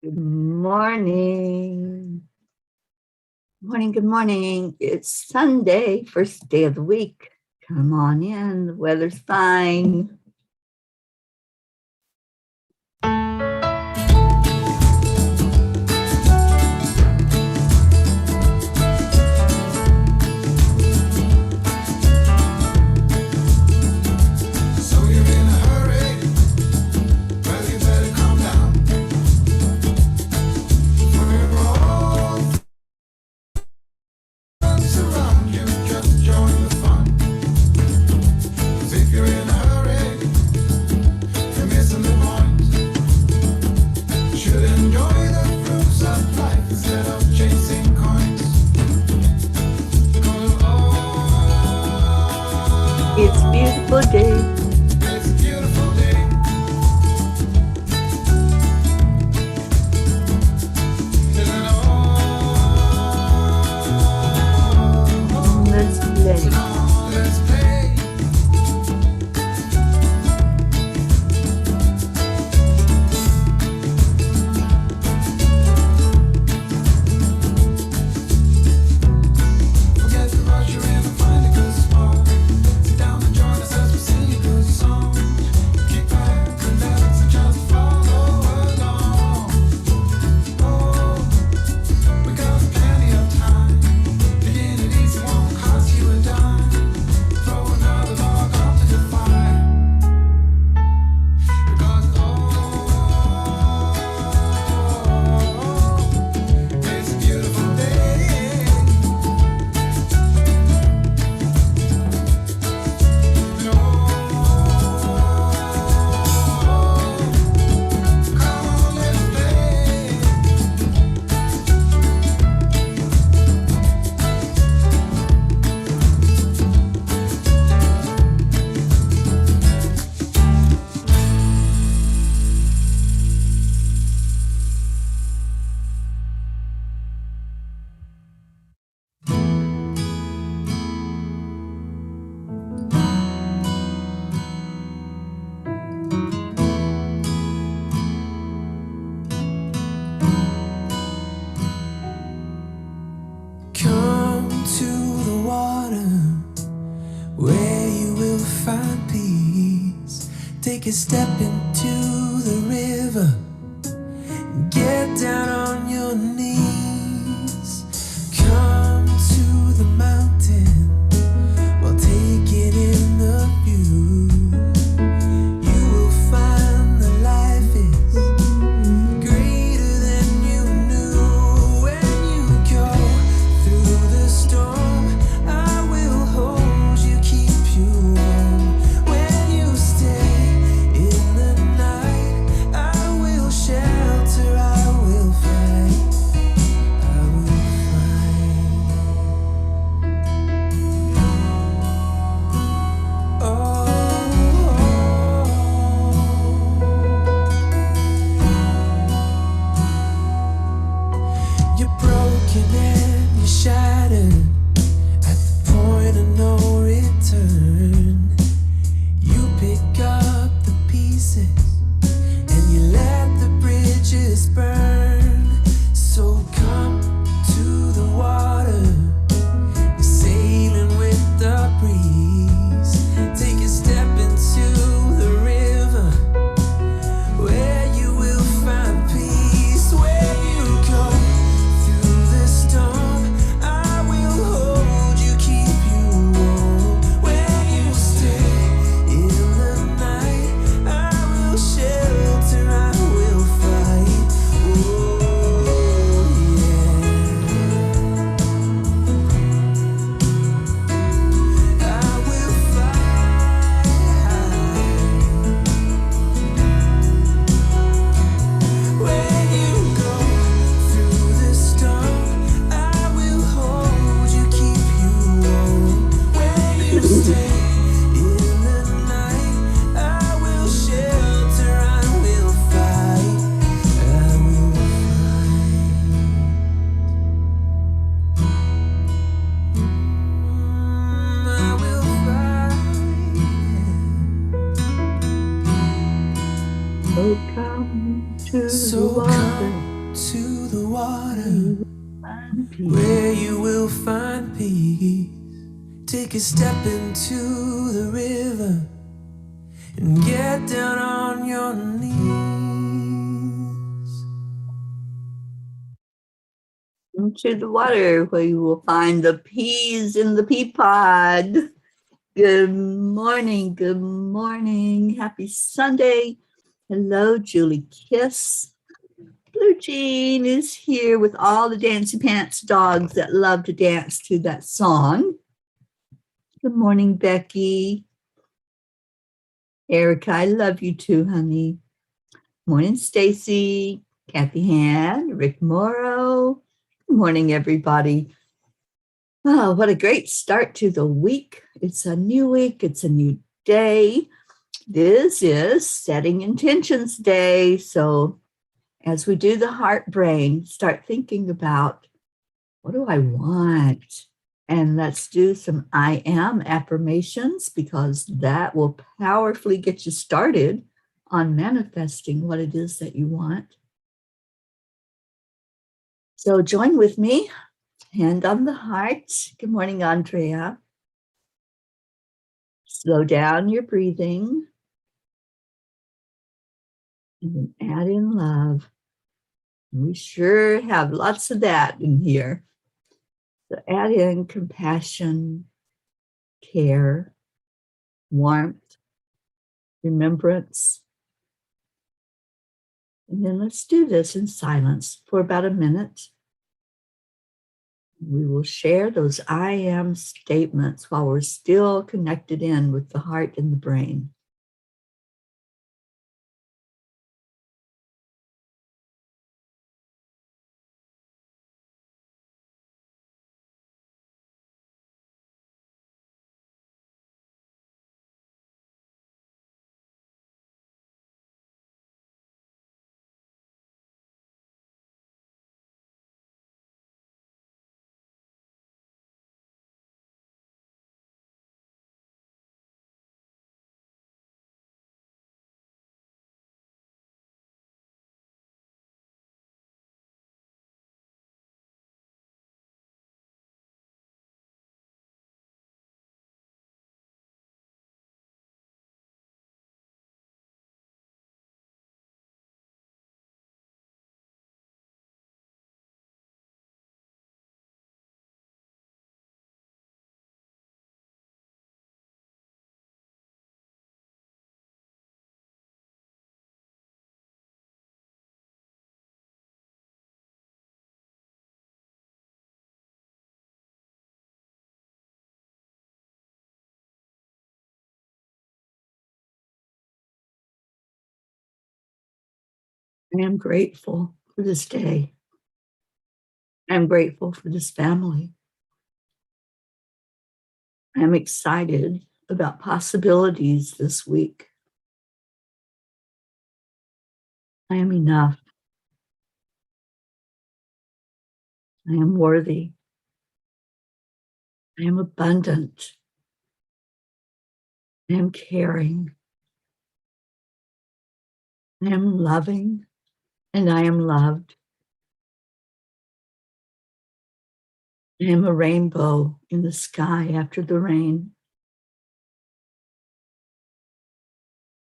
Good morning. Good morning. It's Sunday, first day of the week. Come on in. The weather's fine. It's a beautiful day. It's a beautiful day. Let's play. Let's play. Forget the rush, you're in and find a good spot. Sit down and join us as we sing a good song. Kick back, relax, and just follow along. Oh, we got plenty of time. Begin it easy, won't cost you a dime. Throw another log onto the fire. Because it's a beautiful day. No, come on, let's play. Come to the water where you will find peace. Take a step into the river. Get down on your knees. Come to the mountain while taking in the view. You will find that life is greater than you knew. When you go through the storm, I will hold you, keep you warm. When you stay in the night, I will shelter, I will fight, I will fight. Oh, you're broken and you're shattered at the point of no return. You pick up the pieces and you let the bridges burn. So come to the water, you're sailing with the breeze. Take a step into the river where you will find peace. When you go through the storm, where you will find peace. Take a step into the river and get down on your knees. Into the water where you will find the peas in the pea pod. Good morning. Good morning. Happy Sunday. Hello, Julie Kiss. Blue Jean is here with all the Dancy Pants dogs that love to dance to that song. Good morning, Becky. Erica, I love you too, honey. Morning, Stacy, Kathy Hand, Rick Morrow. Good morning, everybody. Oh, what a great start to the week. It's a new week. It's a new day. This is Setting Intentions Day. So as we do the heart brain, start thinking about, what do I want? And let's do some I am affirmations, because that will powerfully get you started on manifesting what it is that you want. So join with me, hand on the heart. Good morning, Andrea. Slow down your breathing and then add in love. We sure have lots of that in here. So add in compassion, care, warmth, remembrance. And then let's do this in silence for about a minute. We will share those I am statements while we're still connected in with the heart and the brain. I am grateful for this day. I am grateful for this family. I am excited about possibilities this week. I am enough. I am worthy. I am abundant. I am caring. I am loving, and I am loved. I am a rainbow in the sky after the rain.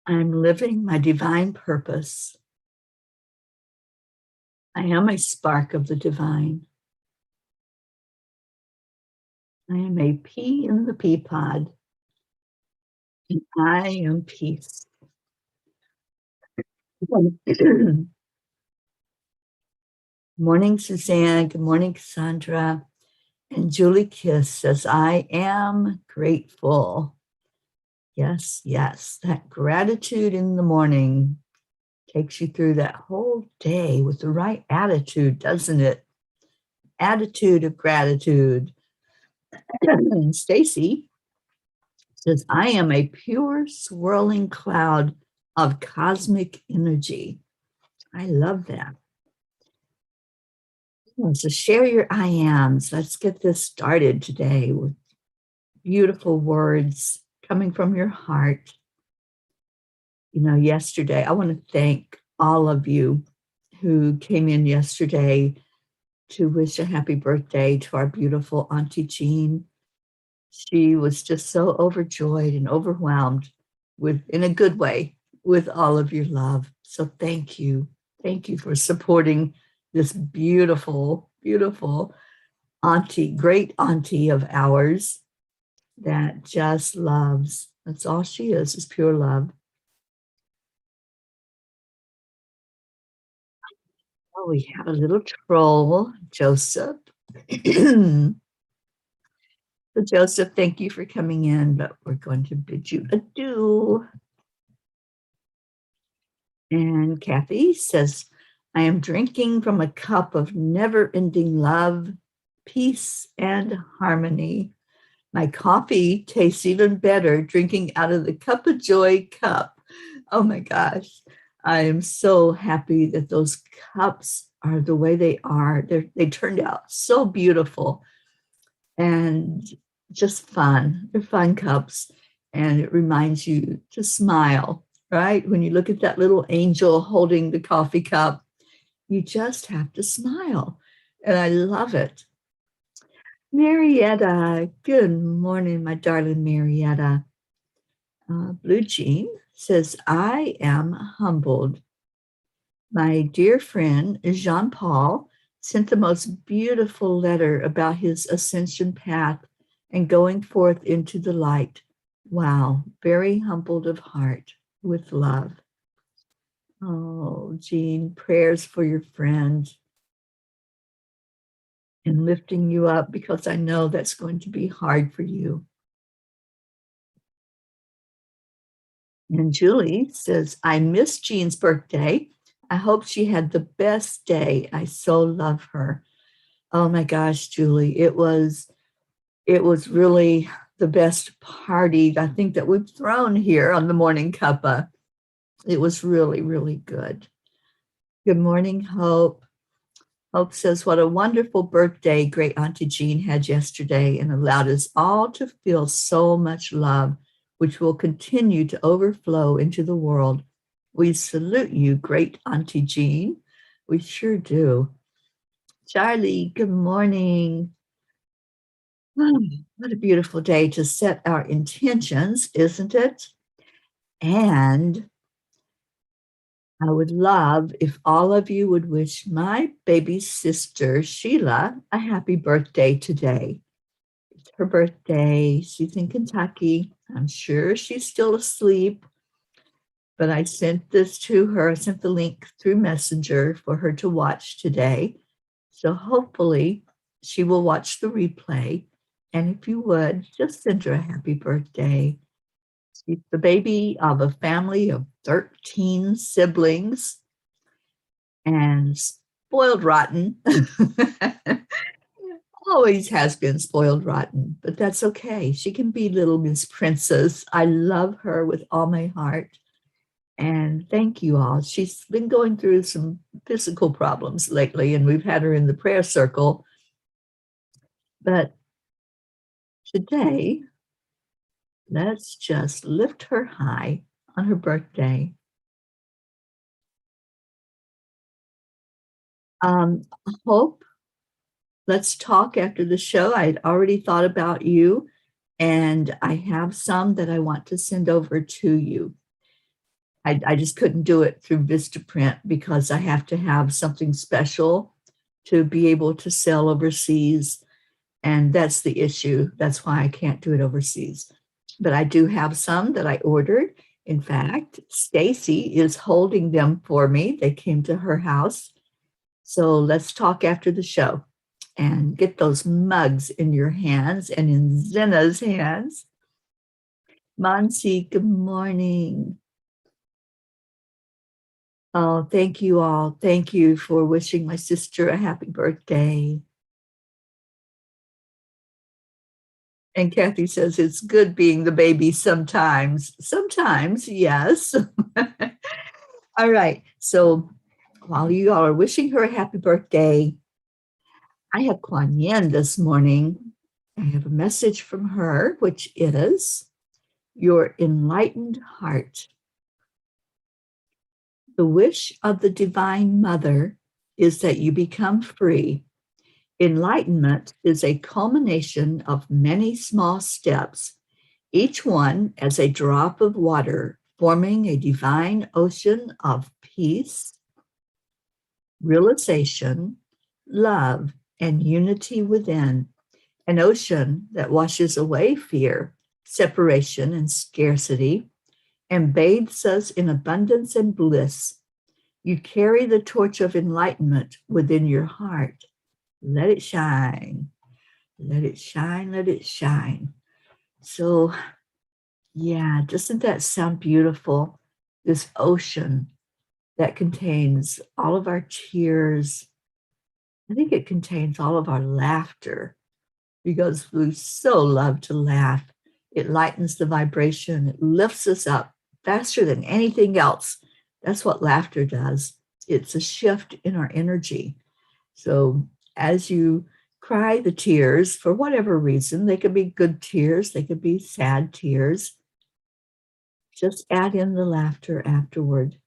I am living my divine purpose. I am a spark of the divine. I am a pea in the pea pod, and I am peace. Good morning, Suzanne. Good morning, Cassandra. And Julie Kiss says, I am grateful. Yes, yes. That gratitude in the morning takes you through that whole day with the right attitude, doesn't it? Attitude of gratitude. And Stacy says, I am a pure swirling cloud of cosmic energy. I love that. So share your I ams. Let's get this started today with beautiful words coming from your heart. You know, yesterday, I want to thank all of you who came in yesterday to wish a happy birthday to our beautiful Auntie Jean. She was just so overjoyed and overwhelmed in a good way, with all of your love. So thank you. Thank you for supporting this beautiful, beautiful auntie, great auntie of ours that just loves. That's all she is pure love. Oh, we have a little troll, Joseph. So Joseph, thank you for coming in, but we're going to bid you adieu. And Kathy says, I am drinking from a cup of never-ending love, peace, and harmony. My coffee tastes even better drinking out of the Cuppa JoY cup. Oh my gosh. I am so happy that those cups are the way they are. They turned out so beautiful and just fun. They're fun cups. And it reminds you to smile, right? When you look at that little angel holding the coffee cup, you just have to smile. And I love it. Marietta, good morning, my darling Marietta. Blue Jean says, I am humbled. My dear friend, Jean Paul, sent the most beautiful letter about his ascension path and going forth into the light. Wow, very humbled of heart, with love. Oh, Jean, prayers for your friend and lifting you up, because I know that's going to be hard for you. And Julie says, I miss Jean's birthday. I hope she had the best day. I so love her. Oh my gosh, Julie, it was really the best party I think that we've thrown here on the Morning Cuppa. It was really, really good. Good morning, Hope. Hope says, what a wonderful birthday great Auntie Jean had yesterday, and allowed us all to feel so much love, which will continue to overflow into the world. We salute you, great Auntie Jean. We sure do. Charlie, good morning. Oh, what a beautiful day to set our intentions, isn't it? And I would love if all of you would wish my baby sister, Sheila, a happy birthday today. It's her birthday. She's in Kentucky. I'm sure she's still asleep, but I sent this to her. I sent the link through Messenger for her to watch today. So hopefully she will watch the replay. And if you would, just send her a happy birthday. She's the baby of a family of 13 siblings and spoiled rotten. Always has been spoiled rotten, but that's okay. She can be little Miss Princess. I love her with all my heart. And thank you all. She's been going through some physical problems lately, and we've had her in the prayer circle. But today, let's just lift her high on her birthday. Hope, let's talk after the show. I had already thought about you, and I have some that I want to send over to you. I just couldn't do it through Vistaprint because I have to have something special to be able to sell overseas. And that's the issue. That's why I can't do it overseas. But I do have some that I ordered. In fact, Stacy is holding them for me. They came to her house. So let's talk after the show and get those mugs in your hands and in Zena's hands. Monsi, good morning. Oh, thank you all. Thank you for wishing my sister a happy birthday. And Kathy says it's good being the baby sometimes. Sometimes, yes. All right. So while you all are wishing her a happy birthday, I have Kuan Yin this morning. I have a message from her, which is your enlightened heart. The wish of the Divine Mother is that you become free Enlightenment is a culmination of many small steps, each one as a drop of water, forming a divine ocean of peace, realization, love, and unity within, an ocean that washes away fear, separation, and scarcity, and bathes us in abundance and bliss. You carry the torch of enlightenment within your heart. Let it shine. Let it shine. Let it shine. So, yeah, doesn't that sound beautiful? This ocean that contains all of our tears. I think it contains all of our laughter because we so love to laugh. It lightens the vibration, it lifts us up faster than anything else. That's what laughter does. It's a shift in our energy. So as you cry the tears, for whatever reason, they could be good tears, they could be sad tears, just add in the laughter afterward.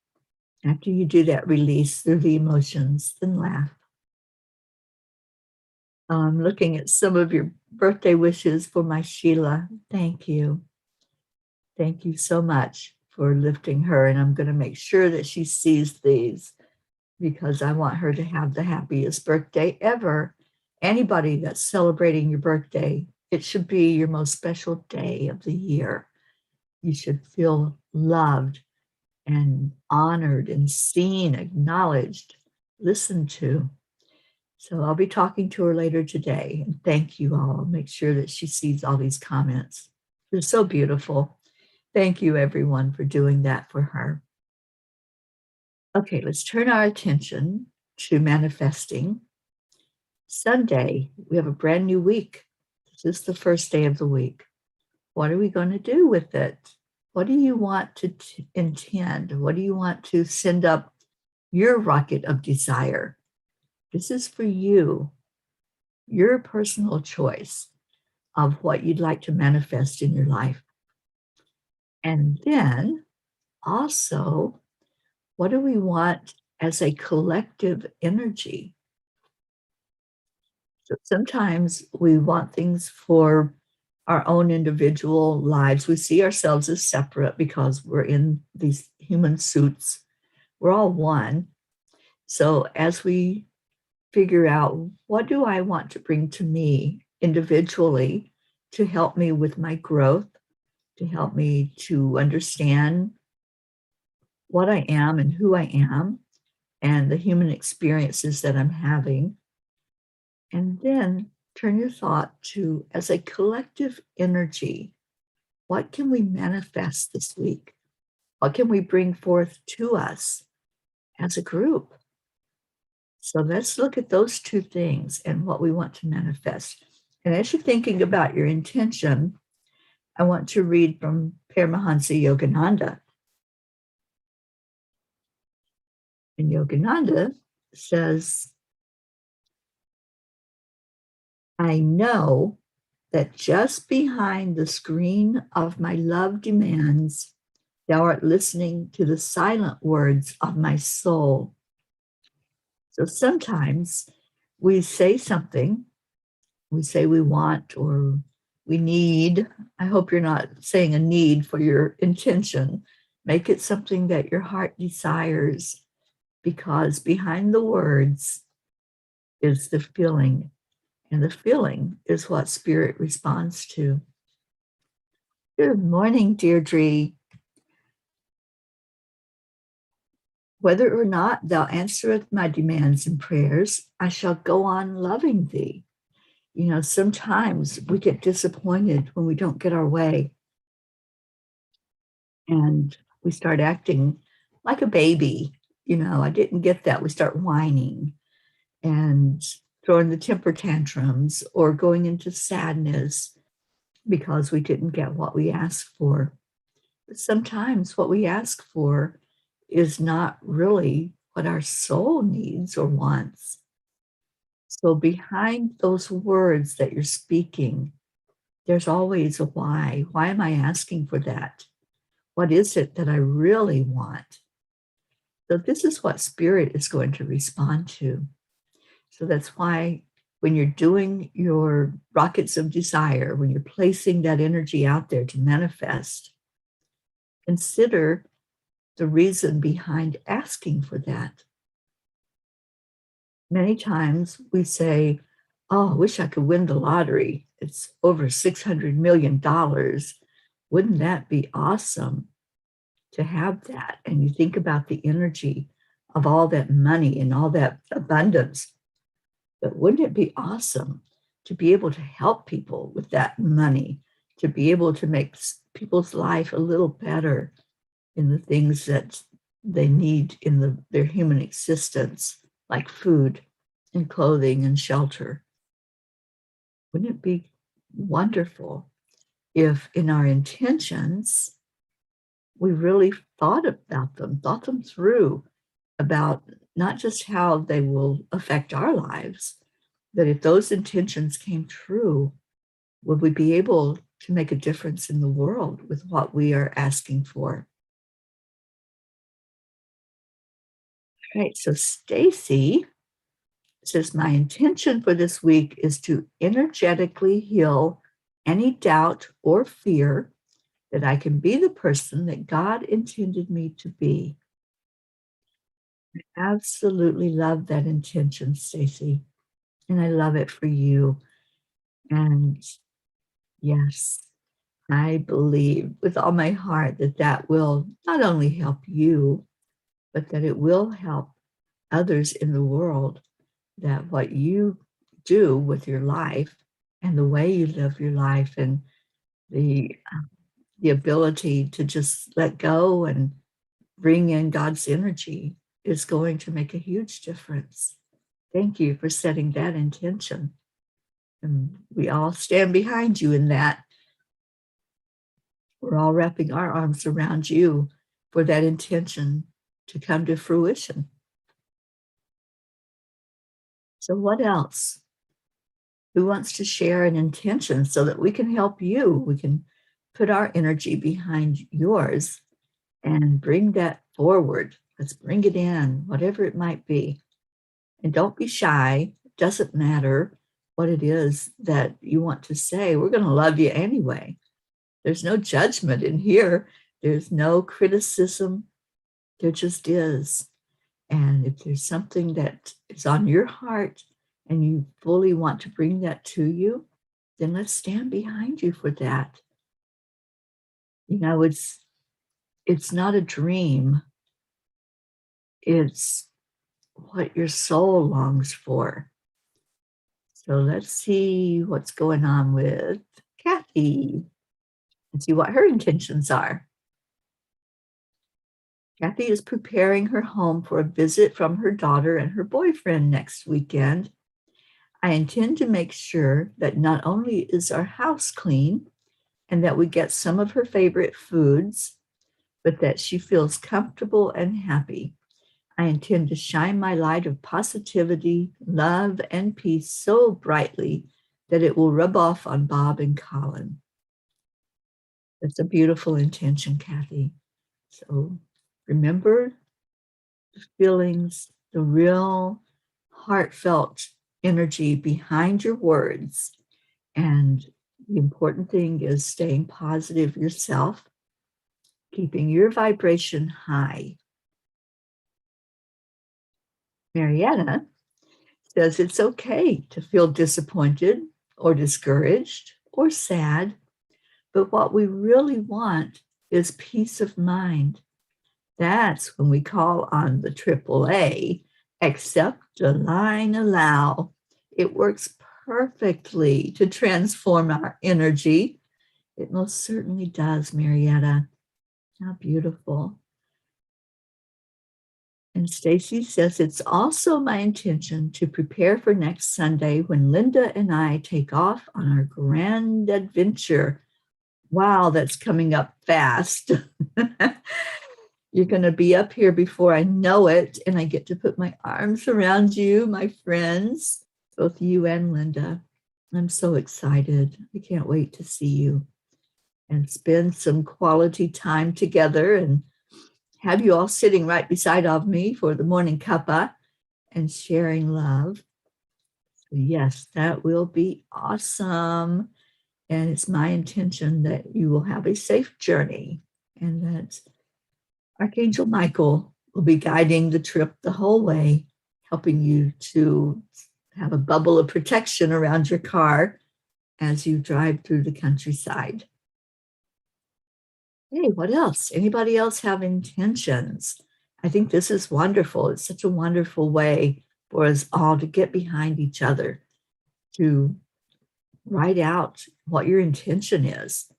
After you do that release through the emotions, then laugh. I'm looking at some of your birthday wishes for my Sheila. Thank you. Thank you so much for lifting her. And I'm going to make sure that she sees these because I want her to have the happiest birthday ever. Anybody that's celebrating your birthday, it should be your most special day of the year. You should feel loved and honored and seen, acknowledged, listened to. So I'll be talking to her later today. And thank you all. I'll make sure that she sees all these comments. They're so beautiful. Thank you, everyone, for doing that for her. Okay, let's turn our attention to manifesting. Sunday, we have a brand new week. This is the first day of the week. What are we going to do with it? What do you want to intend? What do you want to send up your rocket of desire? This is for you, your personal choice of what you'd like to manifest in your life. And then also, what do we want as a collective energy? So sometimes we want things for our own individual lives. We see ourselves as separate because we're in these human suits. We're all one. So as we figure out what do I want to bring to me individually to help me with my growth, to help me to understand what I am and who I am and the human experiences that I'm having. And then turn your thought to, as a collective energy, what can we manifest this week? What can we bring forth to us as a group? So let's look at those two things and what we want to manifest. And as you're thinking about your intention, I want to read from Paramahansa Yogananda. And Yogananda says, I know that just behind the screen of my love demands, thou art listening to the silent words of my soul. So sometimes we say something, we say we want or we need. I hope you're not saying a need for your intention. Make it something that your heart desires, because behind the words is the feeling, and the feeling is what spirit responds to. Good morning, Deirdre. Whether or not thou answereth my demands and prayers, I shall go on loving thee. You know, sometimes we get disappointed when we don't get our way. And we start acting like a baby. You know, I didn't get that. We start whining and throwing the temper tantrums or going into sadness because we didn't get what we asked for. But sometimes what we ask for is not really what our soul needs or wants. So behind those words that you're speaking, there's always a why. Why am I asking for that? What is it that I really want? So this is what spirit is going to respond to. So that's why when you're doing your rockets of desire, when you're placing that energy out there to manifest, consider the reason behind asking for that. Many times we say, oh, I wish I could win the lottery. It's over $600 million. Wouldn't that be awesome to have that? And you think about the energy of all that money and all that abundance. But wouldn't it be awesome to be able to help people with that money, to be able to make people's life a little better in the things that they need in their human existence, like food and clothing and shelter? Wouldn't it be wonderful if in our intentions, we really thought them through about not just how they will affect our lives, but if those intentions came true, would we be able to make a difference in the world with what we are asking for? All right, so Stacy says, my intention for this week is to energetically heal any doubt or fear that I can be the person that God intended me to be. I absolutely love that intention, Stacy, and I love it for you. And yes, I believe with all my heart that that will not only help you, but that it will help others in the world, that what you do with your life and the way you live your life and the ability to just let go and bring in God's energy is going to make a huge difference. Thank you for setting that intention. And we all stand behind you in that. We're all wrapping our arms around you for that intention to come to fruition. So what else? Who wants to share an intention so that we can help you? We can put our energy behind yours and bring that forward. Let's bring it in, whatever it might be. And don't be shy. It doesn't matter what it is that you want to say. We're going to love you anyway. There's no judgment in here. There's no criticism. There just is. And if there's something that is on your heart and you fully want to bring that to you, then let's stand behind you for that. You know, it's not a dream. It's what your soul longs for. So let's see what's going on with Kathy and see what her intentions are. Kathy is preparing her home for a visit from her daughter and her boyfriend next weekend. I intend to make sure that not only is our house clean and that we get some of her favorite foods, but that she feels comfortable and happy. I intend to shine my light of positivity, love, and peace so brightly that it will rub off on Bob and Colin. That's a beautiful intention, Kathy. So remember the feelings, the real heartfelt energy behind your words. And the important thing is staying positive yourself, keeping your vibration high. Marietta says it's okay to feel disappointed or discouraged or sad, but what we really want is peace of mind. That's when we call on the AAA, accept, align, allow. It works perfectly to transform our energy. It most certainly does, Marietta. How beautiful. And Stacy says, it's also my intention to prepare for next Sunday when Linda and I take off on our grand adventure. Wow, that's coming up fast. You're going to be up here before I know it, and I get to put my arms around you, my friends, both you and Linda. I'm so excited. I can't wait to see you and spend some quality time together and have you all sitting right beside of me for the morning cuppa and sharing love. Yes, that will be awesome. And it's my intention that you will have a safe journey and that Archangel Michael will be guiding the trip the whole way, helping you to have a bubble of protection around your car as you drive through the countryside. Hey, what else? Anybody else have intentions? I think this is wonderful. It's such a wonderful way for us all to get behind each other, to write out what your intention is.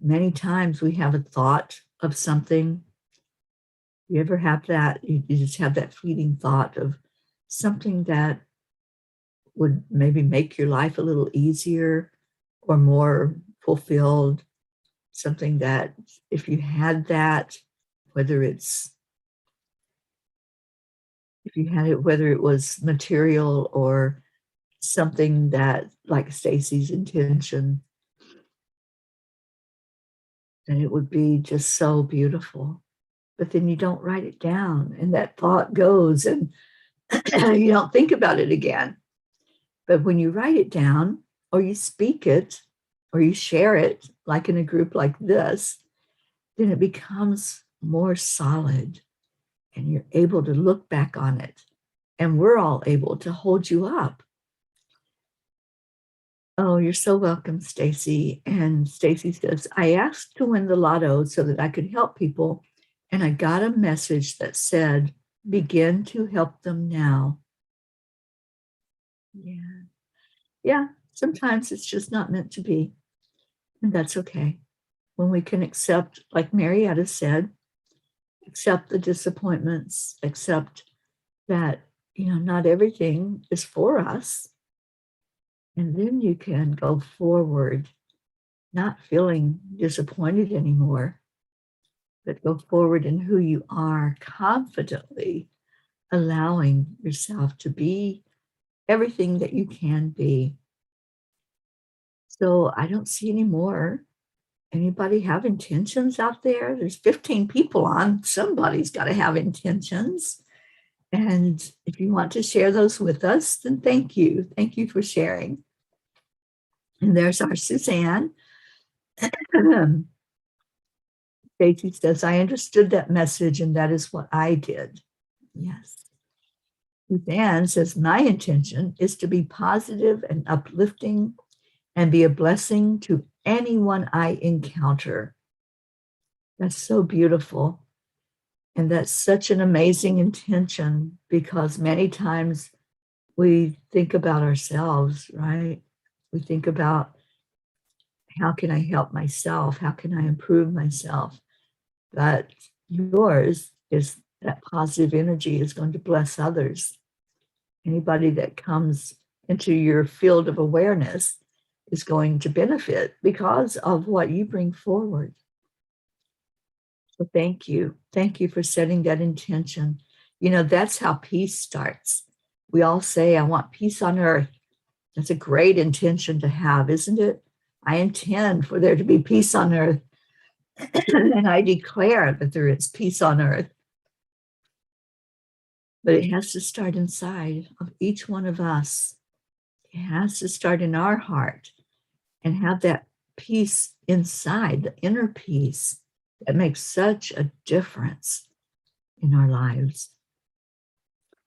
Many times we have a thought of something. You ever have that? You just have that fleeting thought of something that would maybe make your life a little easier or more fulfilled. Something that if you had that, whether it's if you had it, whether it was material or something that like Stacy's intention, then it would be just so beautiful. But then you don't write it down and that thought goes and you don't think about it again. But when you write it down or you speak it or you share it, like in a group like this, then it becomes more solid and you're able to look back on it. And we're all able to hold you up. Oh, you're so welcome, Stacy. And Stacy says, I asked to win the lotto so that I could help people. And I got a message that said, begin to help them now. Yeah. Yeah. Sometimes it's just not meant to be. And that's okay. When we can accept, like Marietta said, accept the disappointments, accept that, not everything is for us. And then you can go forward, not feeling disappointed anymore, but go forward in who you are, confidently allowing yourself to be everything that you can be. So I don't see any more. Anybody have intentions out there? There's 15 people on. Somebody's got to have intentions. And if you want to share those with us, then thank you. Thank you for sharing. And there's our Suzanne. Stacy says, I understood that message, and that is what I did. Yes. Suzanne says, my intention is to be positive and uplifting and be a blessing to anyone I encounter. That's so beautiful. And that's such an amazing intention because many times we think about ourselves, right? We think about how can I help myself? How can I improve myself? But yours is that positive energy is going to bless others. Anybody that comes into your field of awareness is going to benefit because of what you bring forward. So thank you. Thank you for setting that intention. That's how peace starts. We all say, I want peace on earth. That's a great intention to have, isn't it? I intend for there to be peace on earth. And I declare that there is peace on earth. But it has to start inside of each one of us. It has to start in our heart and have that peace inside, the inner peace that makes such a difference in our lives.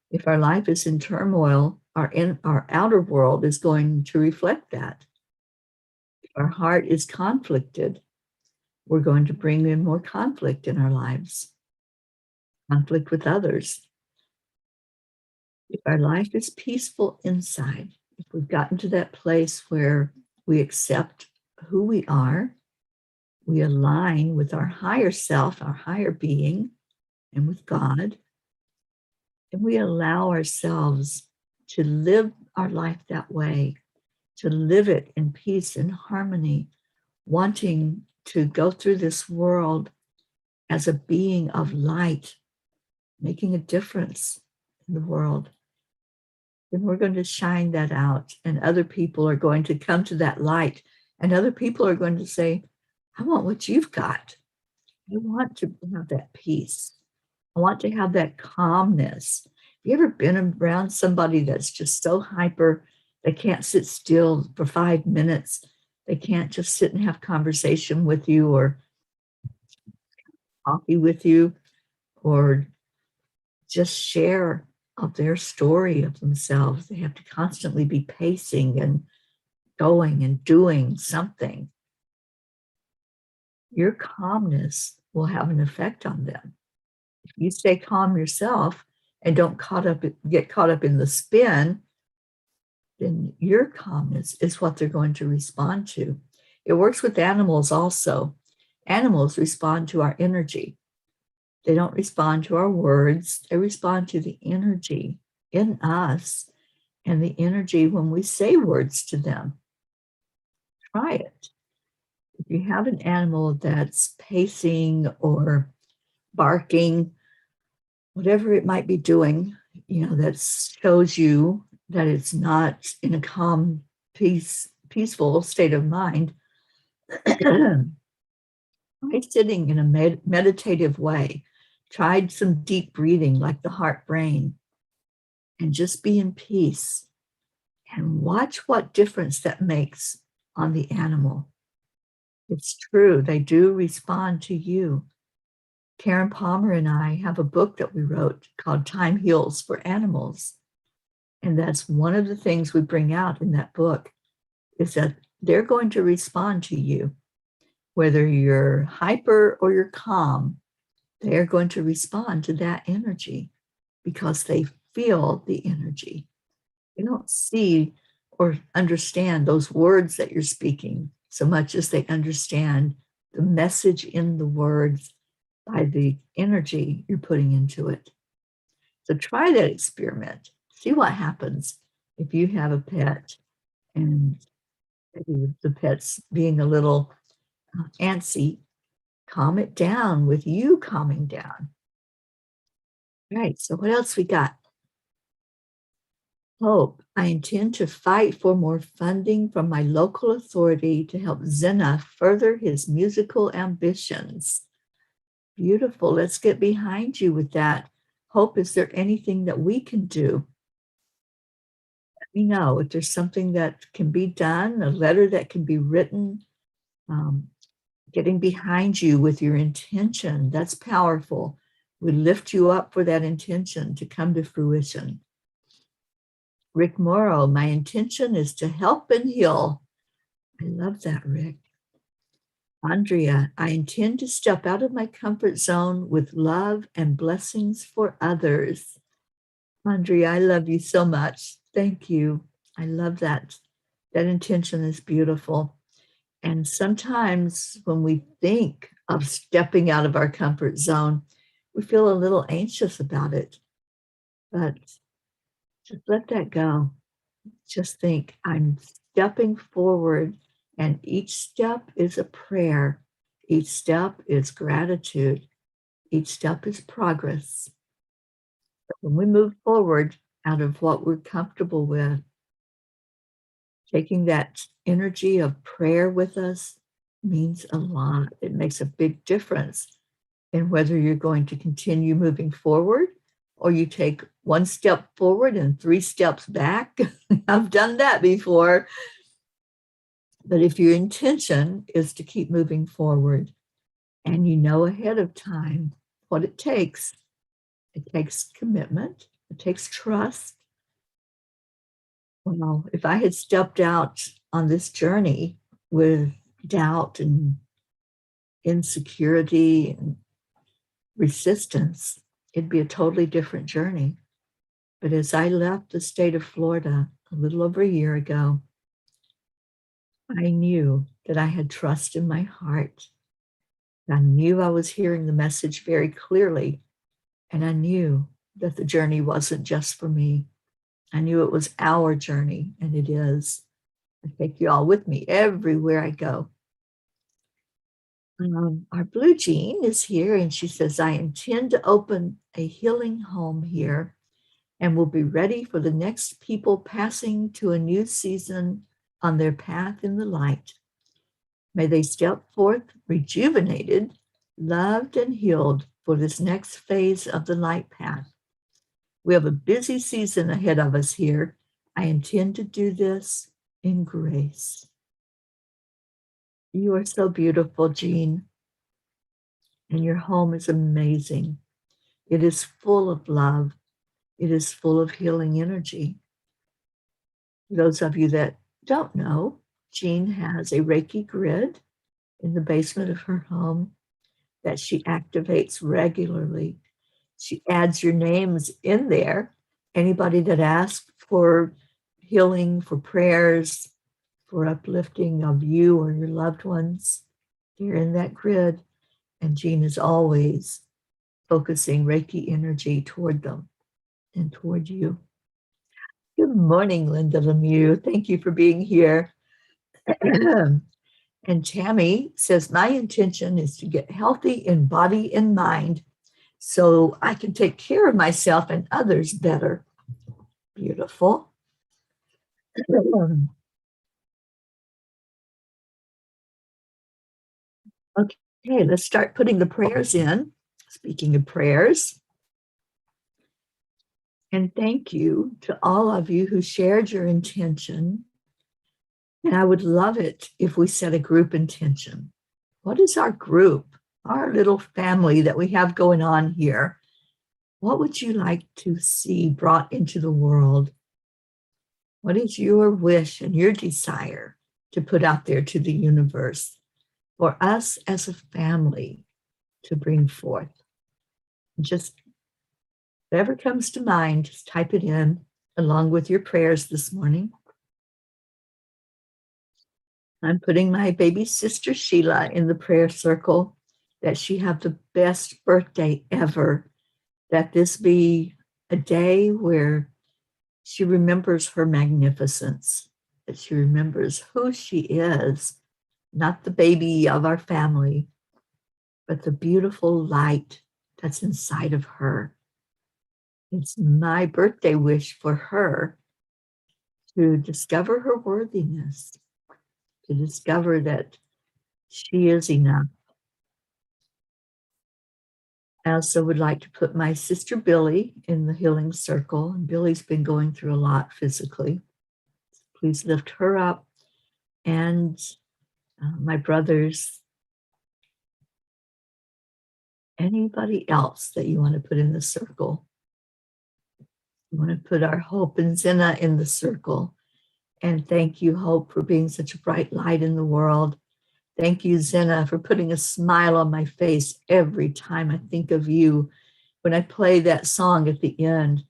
If our life is in turmoil, our outer world is going to reflect that. If our heart is conflicted, we're going to bring in more conflict in our lives, conflict with others. If our life is peaceful inside, if we've gotten to that place where we accept who we are, we align with our higher self, our higher being, and with God, and we allow ourselves to live our life that way, to live it in peace and harmony, wanting to go through this world as a being of light, making a difference in the world, then we're going to shine that out, and other people are going to come to that light, and other people are going to say, I want what you've got. I want to have that peace. I want to have that calmness. you ever been around somebody that's just so hyper, they can't sit still for 5 minutes? They can't just sit and have conversation with you or coffee with you or just share of their story of themselves. They have to constantly be pacing and going and doing something. Your calmness will have an effect on them. If you stay calm yourself and don't get caught up in the spin, then your calmness is what they're going to respond to. It works with animals also. Animals respond to our energy. They don't respond to our words. They respond to the energy in us and the energy when we say words to them. Try it. If you have an animal that's pacing or barking, whatever it might be doing, that shows you that it's not in a calm, peaceful state of mind. Try sitting in a meditative way. Try some deep breathing like the heart brain and just be in peace and watch what difference that makes on the animal. It's true, they do respond to you. Karen Palmer and I have a book that we wrote called Time Heals for Animals. And that's one of the things we bring out in that book is that they're going to respond to you. Whether you're hyper or you're calm, they're going to respond to that energy because they feel the energy. They don't see or understand those words that you're speaking so much as they understand the message in the words by the energy you're putting into it. So try that experiment. See what happens if you have a pet and the pet's being a little antsy. Calm it down with you calming down. All right, so what else we got? Hope. I intend to fight for more funding from my local authority to help Zena further his musical ambitions. Beautiful. Let's get behind you with that. Hope, is there anything that we can do? Let me know if there's something that can be done, a letter that can be written, getting behind you with your intention. That's powerful. We lift you up for that intention to come to fruition. Rick Morrow, my intention is to help and heal. I love that, Rick. Andrea, I intend to step out of my comfort zone with love and blessings for others. Andrea, I love you so much. Thank you. I love that. That intention is beautiful. And sometimes when we think of stepping out of our comfort zone, we feel a little anxious about it. But just let that go. Just think, I'm stepping forward, and each step is a prayer. Each step is gratitude. Each step is progress. But when we move forward out of what we're comfortable with, taking that energy of prayer with us means a lot. It makes a big difference in whether you're going to continue moving forward or you take one step forward and 3 steps back. I've done that before. But if your intention is to keep moving forward and you know ahead of time what it takes commitment, it takes trust. Well, if I had stepped out on this journey with doubt and insecurity and resistance, it'd be a totally different journey. But as I left the state of Florida a little over a year ago, I knew that I had trust in my heart. I knew I was hearing the message very clearly, and I knew that the journey wasn't just for me. I knew it was our journey, and it is. I take you all with me everywhere I go. Our Blue Jean is here, and she says, I intend to open a healing home here and will be ready for the next people passing to a new season on their path in the light. May they step forth rejuvenated, loved, and healed for this next phase of the light path. We have a busy season ahead of us here. I intend to do this in grace. You are so beautiful, Jean, and your home is amazing. It is full of love. It is full of healing energy. Those of you that don't know, Jean has a Reiki grid in the basement of her home that she activates regularly. She adds your names in there. Anybody that asks for healing, for prayers, for uplifting of you or your loved ones, they're in that grid. And Jean is always focusing Reiki energy toward them and toward you. Good morning, Linda Lemieux. Thank you for being here. And Tammy says, my intention is to get healthy in body and mind so I can take care of myself and others better. Beautiful. Okay, let's start putting the prayers in. Speaking of prayers, and thank you to all of you who shared your intention. And I would love it if we set a group intention. What is our group, our little family that we have going on here? What would you like to see brought into the world? What is your wish and your desire to put out there to the universe for us as a family to bring forth? Just whatever comes to mind, just type it in along with your prayers this morning. I'm putting my baby sister Sheila in the prayer circle, that she have the best birthday ever, that this be a day where she remembers her magnificence, that she remembers who she is, not the baby of our family, but the beautiful light that's inside of her. It's my birthday wish for her to discover her worthiness, to discover that she is enough. I also would like to put my sister Billy in the healing circle. And Billy's been going through a lot physically. Please lift her up. And my brothers, anybody else that you want to put in the circle. We want to put our Hope and Zena in the circle. And thank you, Hope, for being such a bright light in the world. Thank you, Zena, for putting a smile on my face every time I think of you. When I play that song at the end,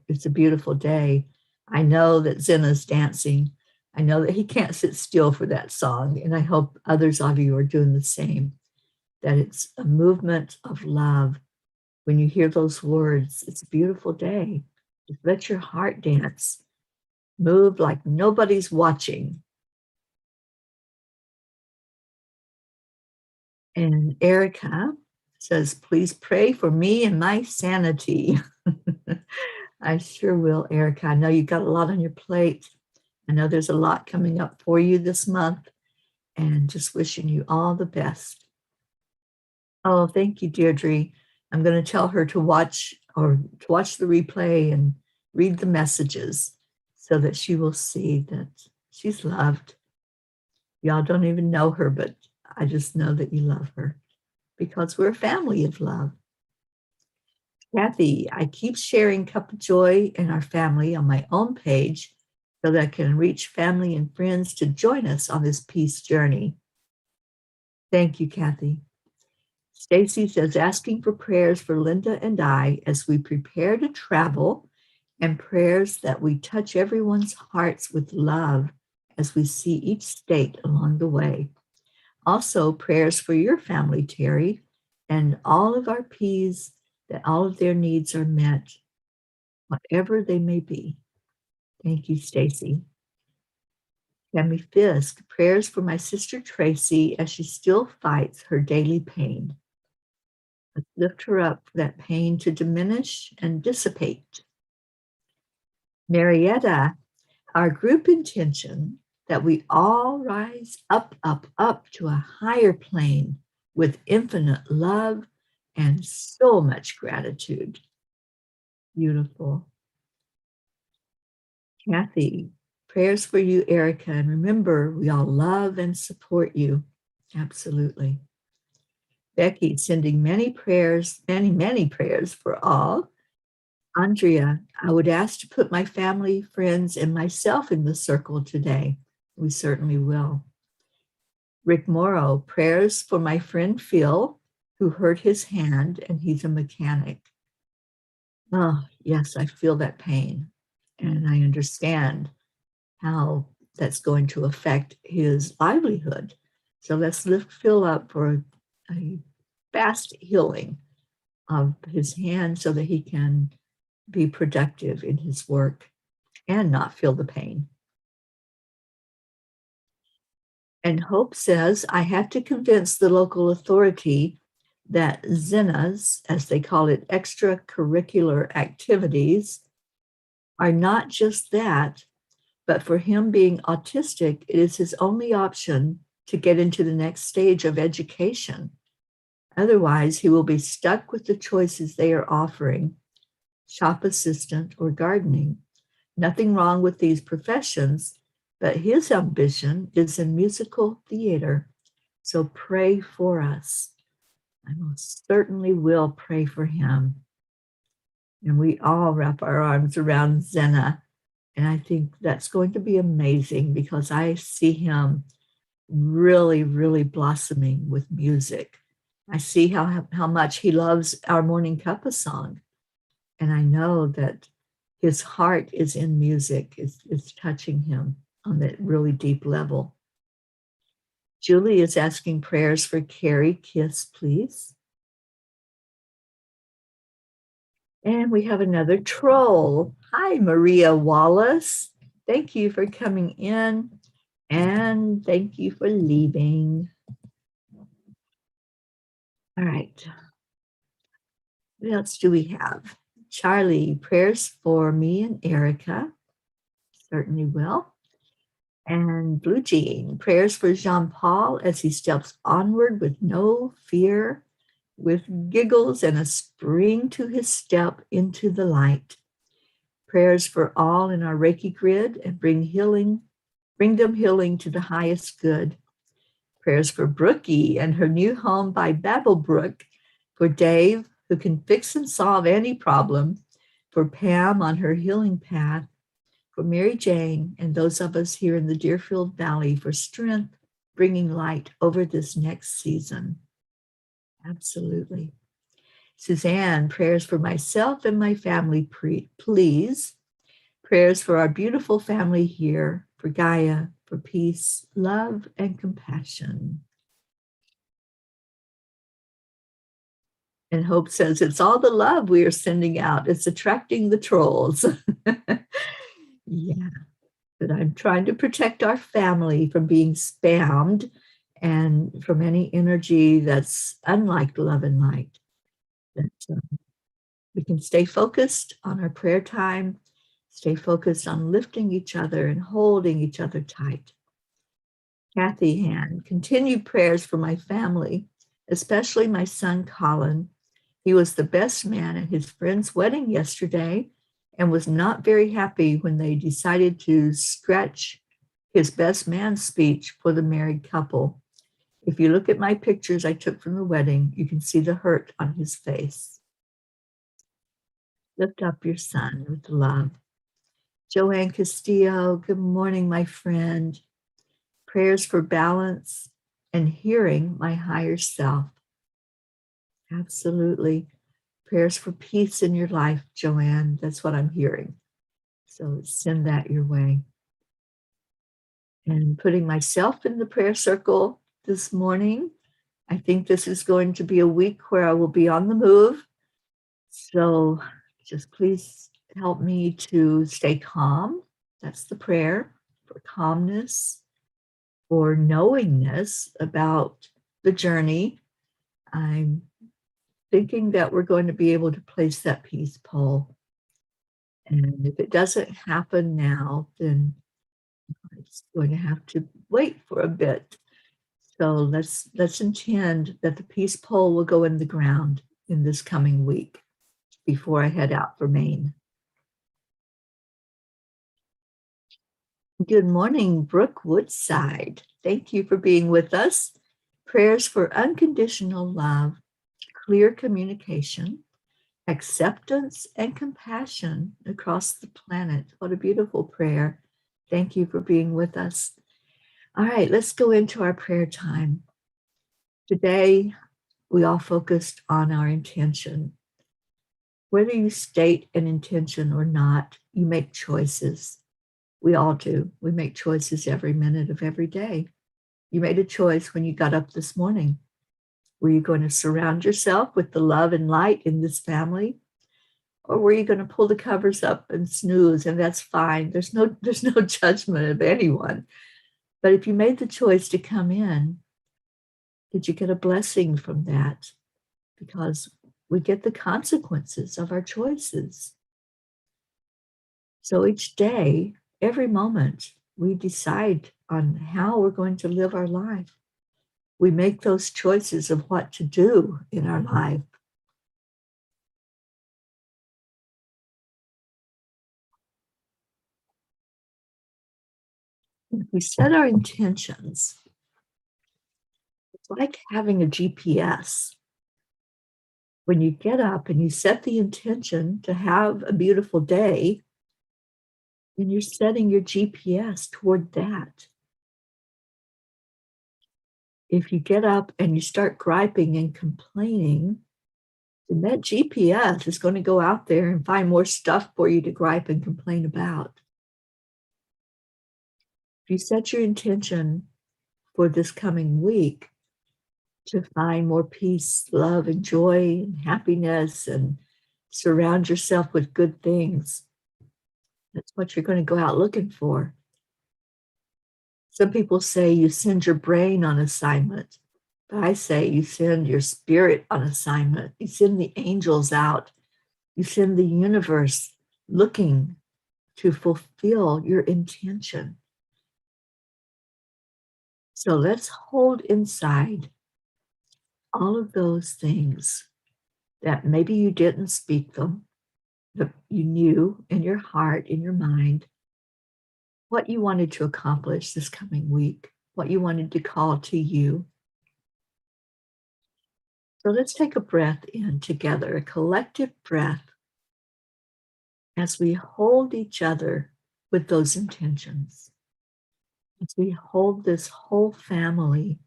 It's a Beautiful Day, I know that Zena's dancing. I know that he can't sit still for that song. And I hope others of you are doing the same, that it's a movement of love. When you hear those words, it's a beautiful day. Just let your heart dance. Move like nobody's watching. And Erica says, please pray for me and my sanity. I sure will, Erica. I know you've got a lot on your plate. I know there's a lot coming up for you this month, and just wishing you all the best. Oh, thank you, Deirdre. I'm going to tell her to watch the replay and read the messages so that she will see that she's loved. Y'all don't even know her, but I just know that you love her because we're a family of love. Kathy, I keep sharing Cuppa JoY and our family on my own page so that I can reach family and friends to join us on this peace journey. Thank you, Kathy. Stacy says, asking for prayers for Linda and I as we prepare to travel, and prayers that we touch everyone's hearts with love as we see each state along the way. Also, prayers for your family, Teri, and all of our P's, that all of their needs are met, whatever they may be. Thank you, Stacy. Tammy Fisk, prayers for my sister Tracy as she still fights her daily pain. Let's lift her up for that pain to diminish and dissipate. Marietta, our group intention that we all rise up, up, up to a higher plane with infinite love and so much gratitude. Beautiful. Kathy, prayers for you, Erica. And remember, we all love and support you. Absolutely. Becky, sending many prayers, many prayers for all. Andrea, I would ask to put my family, friends, and myself in the circle today. We certainly will. Rick Morrow, prayers for my friend Phil, who hurt his hand and he's a mechanic. Oh, yes, I feel that pain. And I understand how that's going to affect his livelihood. So let's lift Phil up for a fast healing of his hand so that he can be productive in his work and not feel the pain. And Hope says, I had to convince the local authority that Zenas, as they call it, extracurricular activities, are not just that, but for him being autistic, it is his only option to get into the next stage of education. Otherwise, he will be stuck with the choices they are offering, shop assistant or gardening. Nothing wrong with these professions, but his ambition is in musical theater. So pray for us. I most certainly will pray for him. And we all wrap our arms around Zena. And I think that's going to be amazing because I see him really, really blossoming with music. I see how much he loves our morning cuppa song. And I know that his heart is in music, it's touching him on that really deep level. Julie is asking prayers for Carrie Kiss, please. And we have another troll. Hi, Maria Wallace. Thank you for coming in and thank you for leaving. All right. What else do we have? Charlie, prayers for me and Erica. Certainly will. And Blue Jean, prayers for Jean-Paul as he steps onward with no fear, with giggles and a spring to his step into the light. Prayers for all in our Reiki grid and bring them healing to the highest good. Prayers for Brookie and her new home by Babblebrook, for Dave, who can fix and solve any problem, for Pam on her healing path, for Mary Jane and those of us here in the Deerfield Valley for strength, bringing light over this next season. Absolutely. Suzanne, prayers for myself and my family, please. Prayers for our beautiful family here, for Gaia, for peace, love, and compassion. And Hope says, it's all the love we are sending out. It's attracting the trolls. Yeah, but I'm trying to protect our family from being spammed and from any energy that's unlike love and light. That we can stay focused on our prayer time, stay focused on lifting each other and holding each other tight. Kathy Hand, continued prayers for my family, especially my son Colin. He was the best man at his friend's wedding yesterday and was not very happy when they decided to scratch his best man speech for the married couple. If you look at my pictures I took from the wedding, you can see the hurt on his face. Lift up your son with love. Joanne Castillo, good morning, my friend. Prayers for balance and hearing my higher self. Absolutely. Prayers for peace in your life, Joanne. That's what I'm hearing. So send that your way. And putting myself in the prayer circle this morning. I think this is going to be a week where I will be on the move. So just please help me to stay calm. That's the prayer for calmness, for knowingness about the journey. I'm thinking that we're going to be able to place that peace pole. And if it doesn't happen now, then it's going to have to wait for a bit. So let's intend that the peace pole will go in the ground in this coming week. before I head out for Maine. Good morning, Brooke Woodside. Thank you for being with us. Prayers for unconditional love, clear communication, acceptance, and compassion across the planet. What a beautiful prayer. Thank you for being with us. All right, let's go into our prayer time. Today, we all focused on our intention. Whether you state an intention or not, you make choices. We all do. We make choices every minute of every day. You made a choice when you got up this morning. Were you going to surround yourself with the love and light in this family? Or were you going to pull the covers up and snooze? And that's fine. There's no judgment of anyone. But if you made the choice to come in, did you get a blessing from that? Because we get the consequences of our choices. So each day, every moment, we decide on how we're going to live our life. We make those choices of what to do in our life. If we set our intentions, it's like having a GPS. When you get up and you set the intention to have a beautiful day, then you're setting your GPS toward that. If you get up and you start griping and complaining, then that GPS is going to go out there and find more stuff for you to gripe and complain about. If you set your intention for this coming week to find more peace, love, and joy, and happiness, and surround yourself with good things, that's what you're going to go out looking for. Some people say you send your brain on assignment, but I say you send your spirit on assignment. You send the angels out. You send the universe looking to fulfill your intention. So let's hold inside all of those things that maybe you didn't speak them, but you knew in your heart, in your mind, what you wanted to accomplish this coming week, what you wanted to call to you. So let's take a breath in together, a collective breath, as we hold each other with those intentions, as we hold this whole family.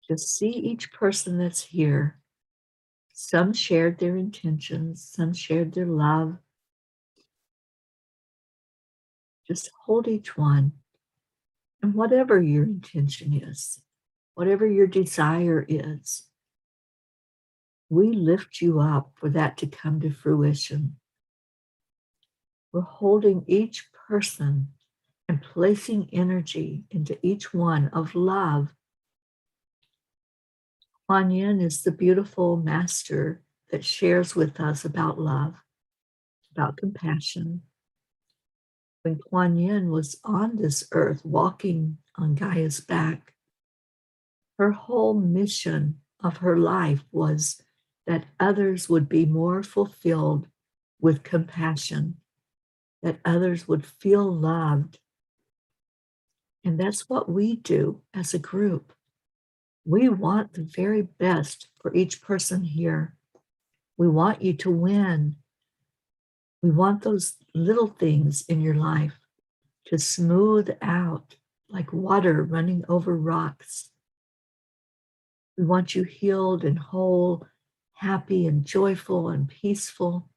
Just see each person that's here. Some shared their intentions, some shared their love. Just hold each one. And whatever your intention is, whatever your desire is, we lift you up for that to come to fruition. We're holding each person and placing energy into each one of love. Kuan Yin is the beautiful master that shares with us about love, about compassion. When Kuan Yin was on this earth, walking on Gaia's back, her whole mission of her life was that others would be more fulfilled with compassion, that others would feel loved. And that's what we do as a group. We want the very best for each person here. We want you to win. We want those little things in your life to smooth out like water running over rocks. We want you healed and whole, happy and joyful and peaceful.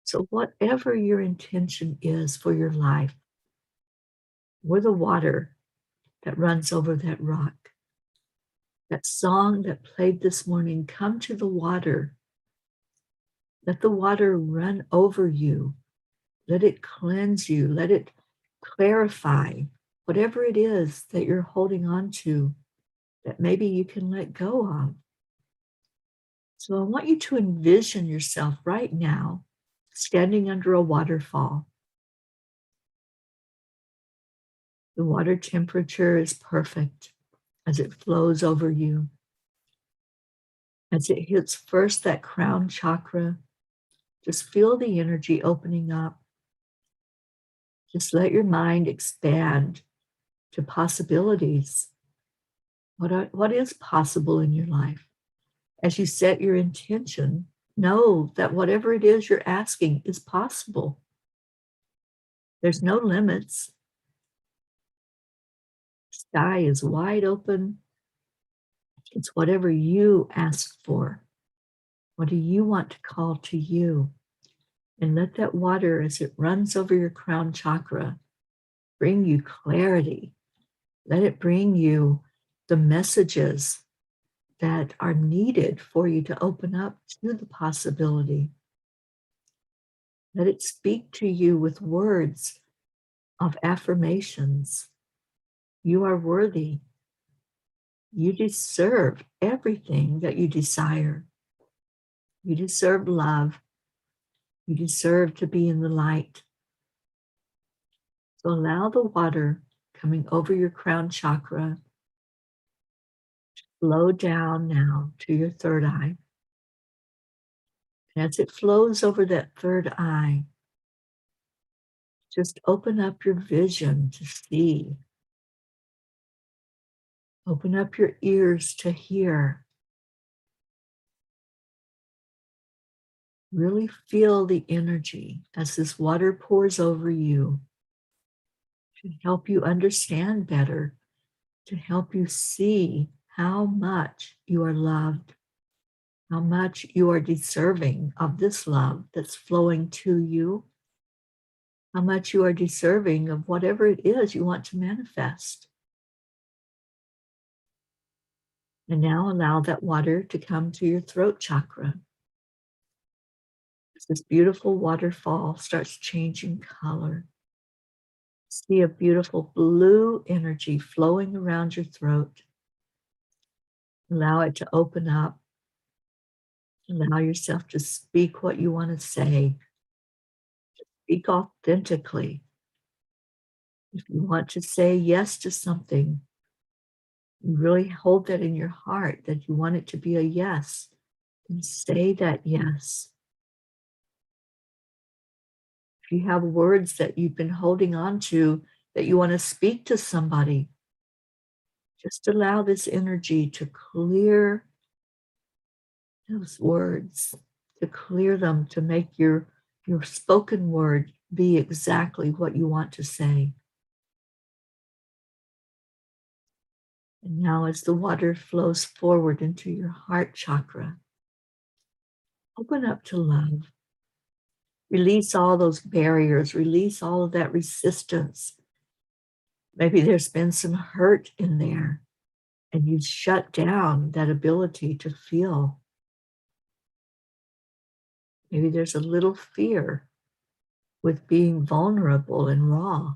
So whatever your intention is for your life, we're the water that runs over that rock. That song that played this morning, come to the water. Let the water run over you. Let it cleanse you. Let it clarify whatever it is that you're holding on to that maybe you can let go of. So I want you to envision yourself right now standing under a waterfall. The water temperature is perfect as it flows over you. As it hits first that crown chakra, just feel the energy opening up. Just let your mind expand to possibilities. What is possible in your life? As you set your intention, know that whatever it is you're asking is possible. There's no limits. The sky is wide open. It's whatever you ask for. What do you want to call to you? And let that water, as it runs over your crown chakra, bring you clarity. Let it bring you the messages that are needed for you to open up to the possibility. Let it speak to you with words of affirmations. You are worthy. You deserve everything that you desire. You deserve love. You deserve to be in the light. So allow the water coming over your crown chakra to flow down now to your third eye. And as it flows over that third eye, just open up your vision to see. Open up your ears to hear. Really feel the energy as this water pours over you to help you understand better, to help you see how much you are loved, how much you are deserving of this love that's flowing to you, how much you are deserving of whatever it is you want to manifest. And now allow that water to come to your throat chakra. As this beautiful waterfall starts changing color, see a beautiful blue energy flowing around your throat. Allow it to open up. Allow yourself to speak what you want to say. Speak authentically. If you want to say yes to something, you really hold that in your heart that you want it to be a yes, and say that yes. If you have words that you've been holding on to that you want to speak to somebody, just allow this energy to clear those words, to clear them, to make your spoken word be exactly what you want to say. And now as the water flows forward into your heart chakra, open up to love. Release all those barriers, release all of that resistance. Maybe there's been some hurt in there and you've shut down that ability to feel. Maybe there's a little fear with being vulnerable and raw.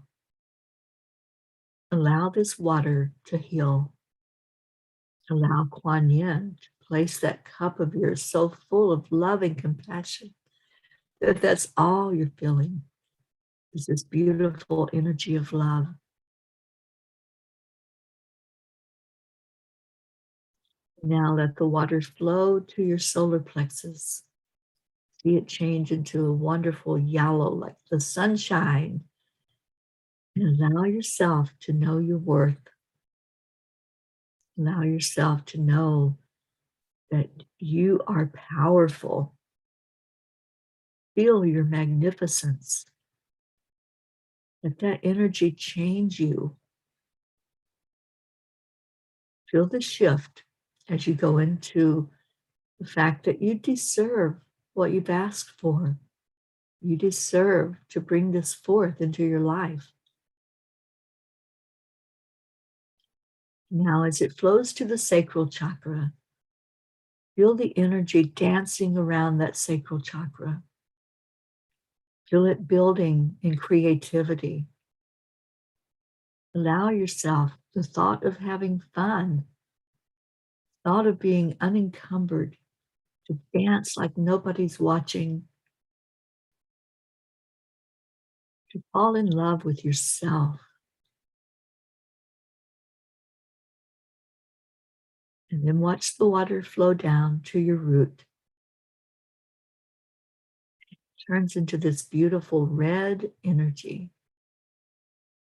Allow this water to heal. Allow Kuan Yin to place that cup of yours so full of love and compassion that that's all you're feeling is this beautiful energy of love. Now let the water flow to your solar plexus. See it change into a wonderful yellow like the sunshine. And allow yourself to know your worth. Allow yourself to know that you are powerful. Feel your magnificence. Let that energy change you. Feel the shift as you go into the fact that you deserve what you've asked for. You deserve to bring this forth into your life. Now, as it flows to the sacral chakra, feel the energy dancing around that sacral chakra. Feel it building in creativity. Allow yourself the thought of having fun, thought of being unencumbered, to dance like nobody's watching, to fall in love with yourself. And then watch the water flow down to your root. It turns into this beautiful red energy.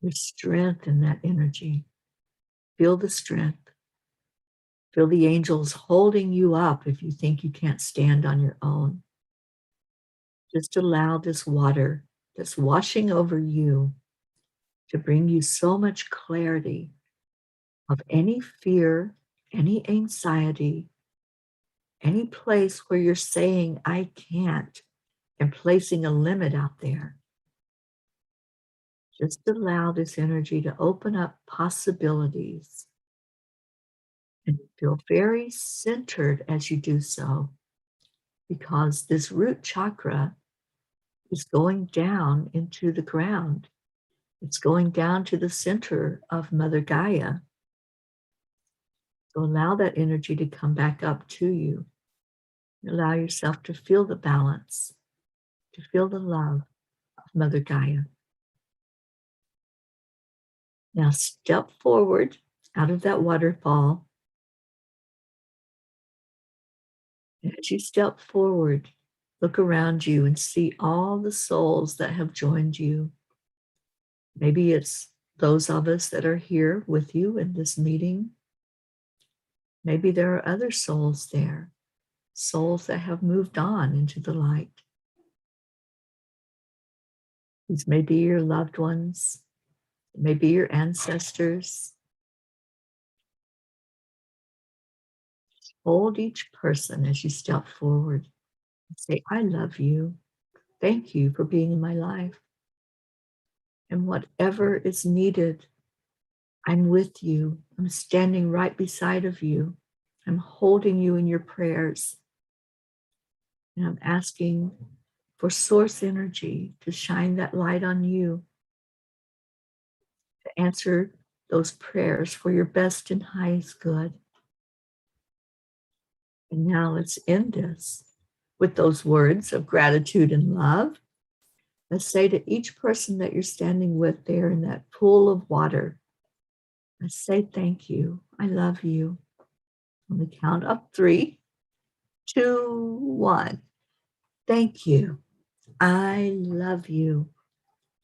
There's strength in that energy. Feel the strength. Feel the angels holding you up if you think you can't stand on your own. Just allow this water that's washing over you to bring you so much clarity of any fear, any anxiety, any place where you're saying, I can't, and placing a limit out there. Just allow this energy to open up possibilities and feel very centered as you do so, because this root chakra is going down into the ground. It's going down to the center of Mother Gaia. So allow that energy to come back up to you. Allow yourself to feel the balance, to feel the love of Mother Gaia. Now step forward out of that waterfall. As you step forward, look around you and see all the souls that have joined you. Maybe it's those of us that are here with you in this meeting. Maybe there are other souls there, souls that have moved on into the light. These may be your loved ones, maybe your ancestors. Hold each person as you step forward and say, I love you. Thank you for being in my life. And whatever is needed, I'm with you. I'm standing right beside of you. I'm holding you in your prayers. And I'm asking for source energy to shine that light on you, to answer those prayers for your best and highest good. And now let's end this with those words of gratitude and love. Let's say to each person that you're standing with there in that pool of water, let's say thank you. I love you. On the count of 3, 2, 1. Thank you. I love you.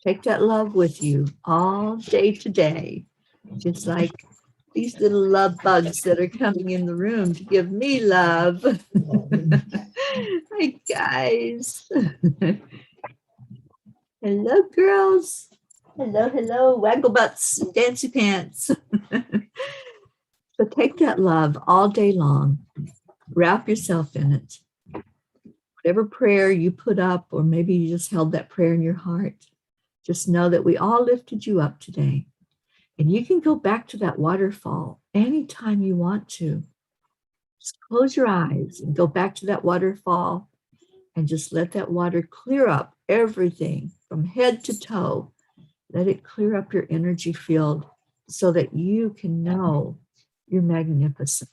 Take that love with you all day today, just like these little love bugs that are coming in the room to give me love. Hi, guys. Hello, girls. Hello, hello. Waggle butts, dancy pants. So take that love all day long. Wrap yourself in it. Whatever prayer you put up, or maybe you just held that prayer in your heart, just know that we all lifted you up today. And you can go back to that waterfall anytime you want to. Just close your eyes and go back to that waterfall and just let that water clear up everything from head to toe. Let it clear up your energy field so that you can know your magnificence.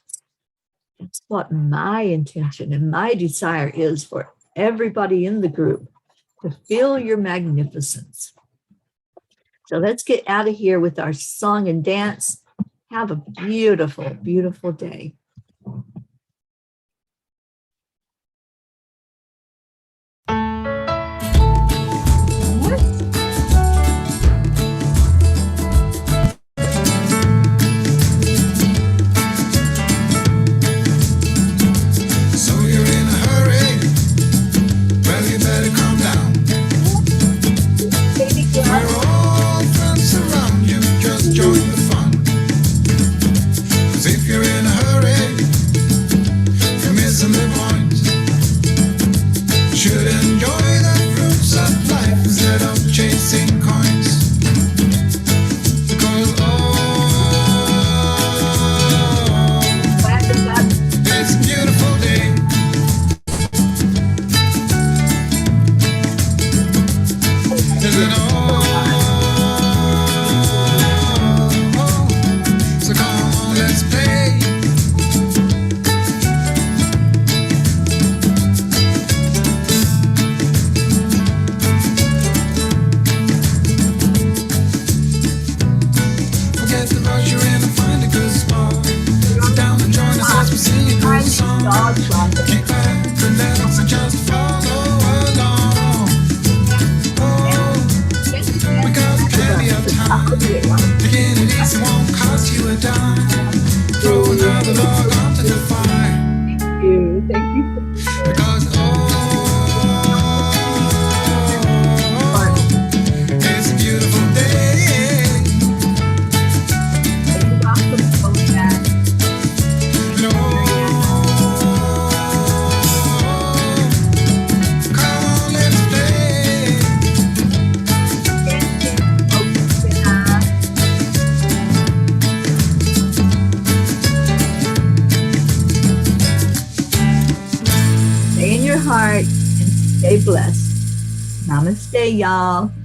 That's what my intention and my desire is for everybody in the group, to feel your magnificence. So let's get out of here with our song and dance. Have a beautiful, beautiful day. So you're in a hurry? Well, you better calm down. We're all friends around you, just join the fun. 'Cause if you're in a hurry, you're missing the point. Should enjoy the fruits of life instead of chasing coins. Because it's a beautiful day. Isn't it all? So come on, let's play. Taking it easy won't cost you a dime. Throw another log onto the fire. Thank you. Thank you. Because it's a beautiful day. Come on, let's play. Stay in your heart and stay blessed. Namaste, y'all.